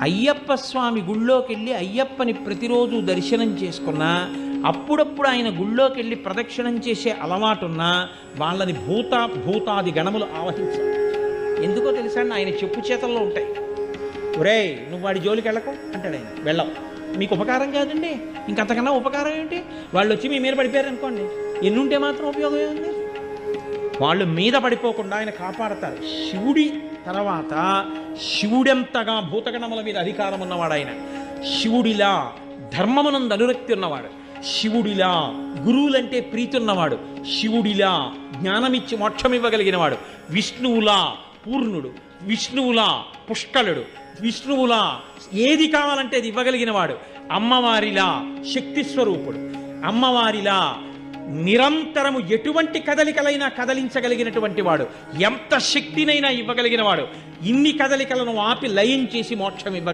అయ్యప్ప స్వామి గుళ్ళోకి వెళ్ళి అయ్యప్పని ప్రతిరోజు దర్శనం చేసుకున్నా, అప్పుడప్పుడు ఆయన గుళ్ళోకి వెళ్ళి ప్రదక్షిణం చేసే అలవాటున్నా వాళ్ళని భూతాది గణములు ఆవహించాలి. ఎందుకో తెలుసా అండి, ఆయన చెప్పు చేతల్లో ఉంటాయి. ఒరేయ్ నువ్వు వాడి జోలికి వెళ్ళకు అంటాడు ఆయన. వెళ్ళవు, మీకు ఉపకారం కాదండి, ఇంకంతకన్నా ఉపకారం ఏంటి? వాళ్ళు వచ్చి మీ మీద పడిపోయారు అనుకోండి, ఎన్నుంటే మాత్రం ఉపయోగం ఏముంది? వాళ్ళు మీద పడిపోకుండా ఆయన కాపాడతారు. శివుడి తర్వాత శివుడెంతగా భూతగణముల మీద అధికారం ఉన్నవాడు ఆయన. శివుడిలా ధర్మమునందు అనురక్తి ఉన్నవాడు, శివుడిలా గురువులంటే ప్రీతి ఉన్నవాడు, శివుడిలా జ్ఞానమిచ్చి మోక్షం ఇవ్వగలిగినవాడు, విష్ణువులా పూర్ణుడు, విష్ణువులా పుష్కలుడు, విష్ణువులా ఏది కావాలంటే అది ఇవ్వగలిగిన వాడు, అమ్మవారిలా శక్తి స్వరూపుడు, అమ్మవారిలా నిరంతరము ఎటువంటి కదలికలైనా కదలించగలిగినటువంటి వాడు, ఎంత శక్తినైనా ఇవ్వగలిగిన వాడు, ఇన్ని కదలికలను ఆపి లయం చేసి మోక్షం ఇవ్వ